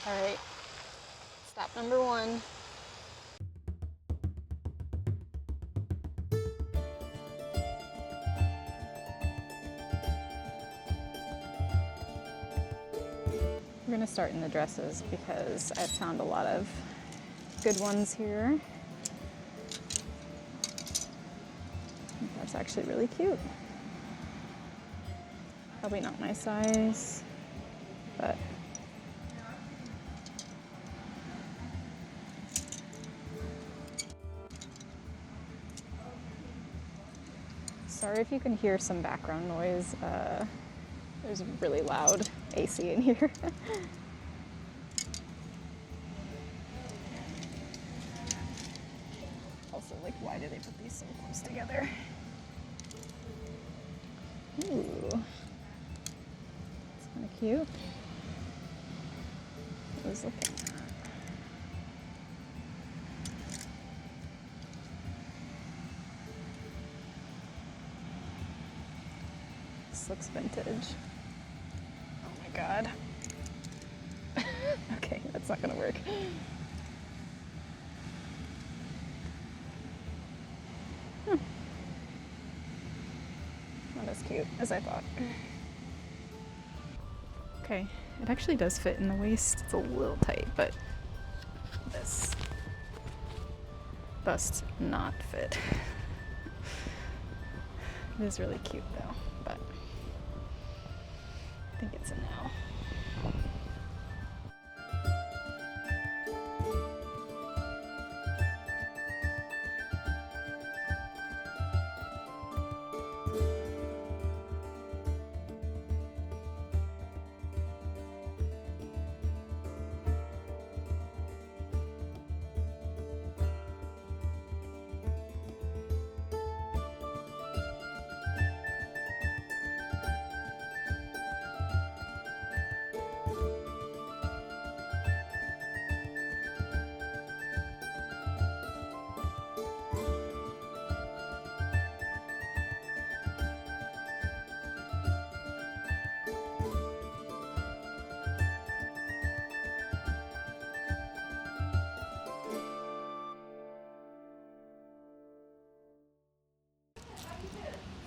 All right, stop number 1. We're gonna start in the dresses because I've found a lot of good ones here. That's actually really cute. Probably not my size, but sorry if you can hear some background noise. There's really loud AC in here. Also, like, why do they put these so close together? Ooh, it's kind of cute. I was looking at. This looks vintage. Oh my god. Okay, that's not gonna work. Not as cute as I thought. Okay, it actually does fit in the waist. It's a little tight, but this does not fit. It is really cute though, but I think it's a no.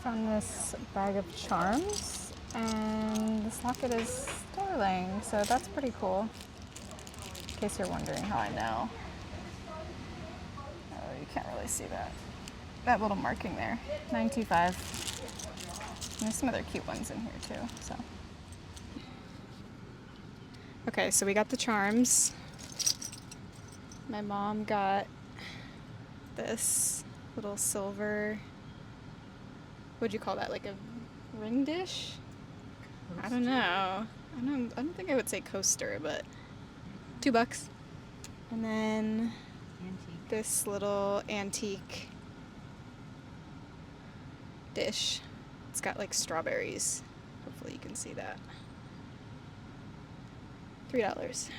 Found this bag of charms, and this locket is sterling, so that's pretty cool. In case you're wondering how I know. Oh, you can't really see that. That little marking there, 925. And there's some other cute ones in here too, so. Okay, so we got the charms. My mom got this little silver, what'd you call that, like a ring dish? Coaster. I don't know. I don't think I would say coaster, but $2. And then antique. This little antique dish. It's got like strawberries. Hopefully you can see that. $3.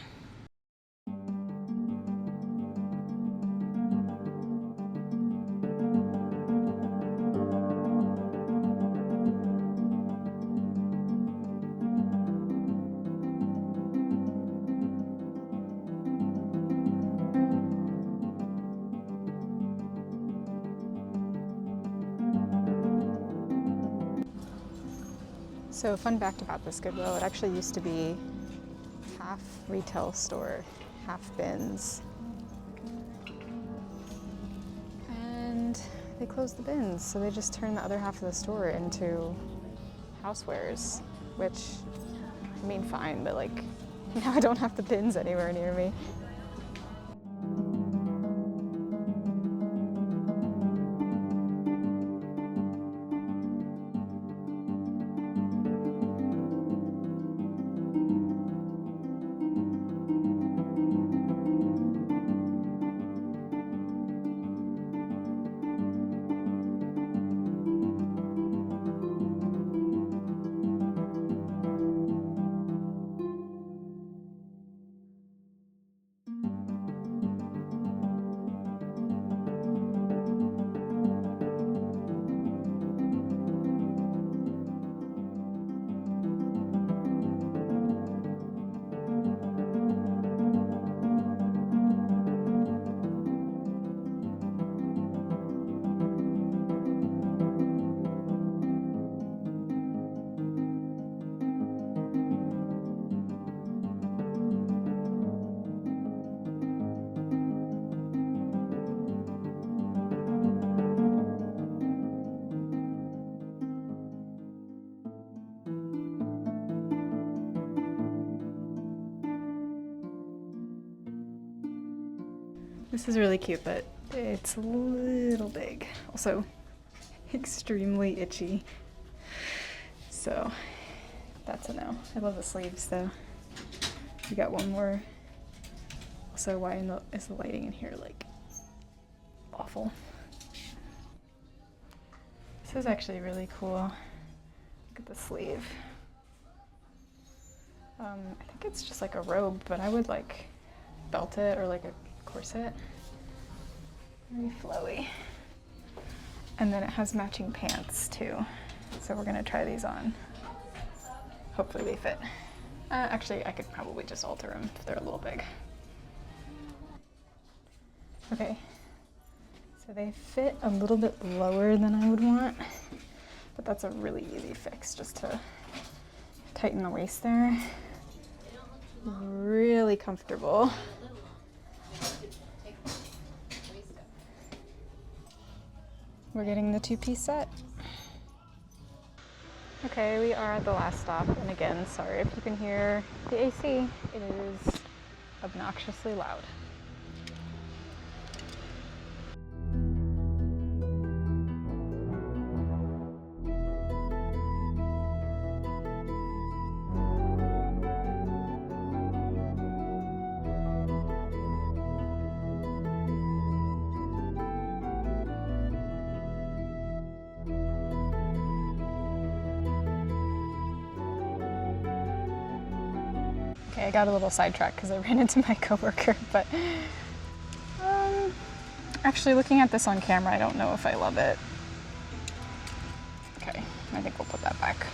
So fun fact about this Goodwill, it actually used to be half retail store, half bins. And they closed the bins, so they just turned the other half of the store into housewares, which, I mean, fine, but like, now I don't have the bins anywhere near me. This is really cute, but it's a little big. Also, extremely itchy. So that's a no. I love the sleeves though. We got one more. Also, why is the lighting in here like awful? This is actually really cool. Look at the sleeve. I think it's just like a robe, but I would like belt it or like a corset. Very flowy. And then it has matching pants too. So we're gonna try these on. Hopefully they fit. Actually, I could probably just alter them if they're a little big. Okay, so they fit a little bit lower than I would want, but that's a really easy fix, just to tighten the waist there. Really comfortable. We're getting the two-piece set. Okay, we are at the last stop, and again, sorry if you can hear the AC. It is obnoxiously loud. Okay, I got a little sidetracked because I ran into my coworker, but actually looking at this on camera, I don't know if I love it. Okay, I think we'll put that back.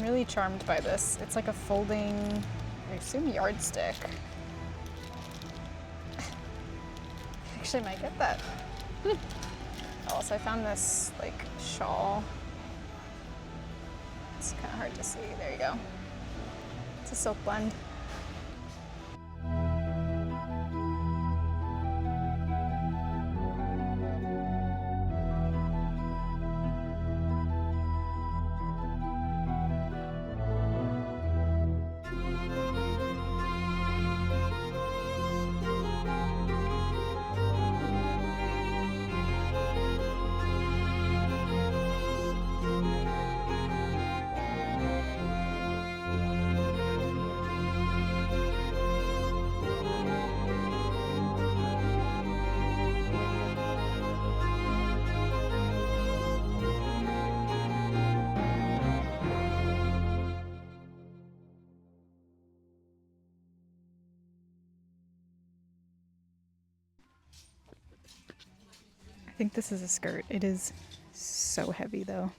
Really charmed by this. It's like a folding, I assume, yardstick. Actually might get that. Also, I found this like shawl. It's kind of hard to see. There you go. It's a silk blend. I think this is a skirt. It is so heavy though.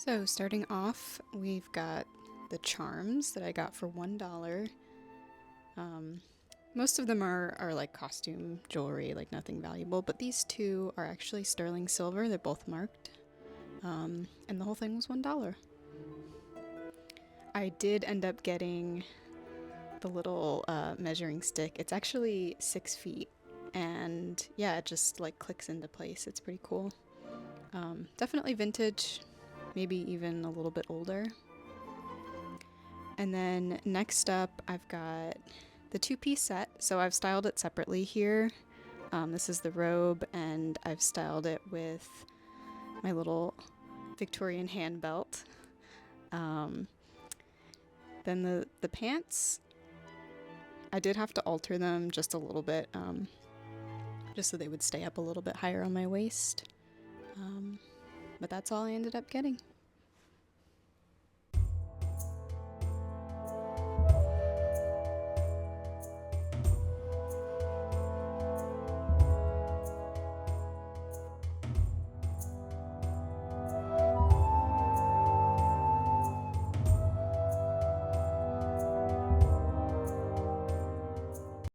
So starting off, we've got the charms that I got for $1. Most of them are like costume jewelry, like nothing valuable, but these two are actually sterling silver. They're both marked. And the whole thing was $1. I did end up getting the little measuring stick. It's actually 6 feet, and yeah, it just like clicks into place. It's pretty cool. Definitely vintage, maybe even a little bit older. And then next up, I've got the 2-piece set. So I've styled it separately here. This is the robe, and I've styled it with my little Victorian hand belt. Then the pants, I did have to alter them just a little bit, just so they would stay up a little bit higher on my waist. But that's all I ended up getting.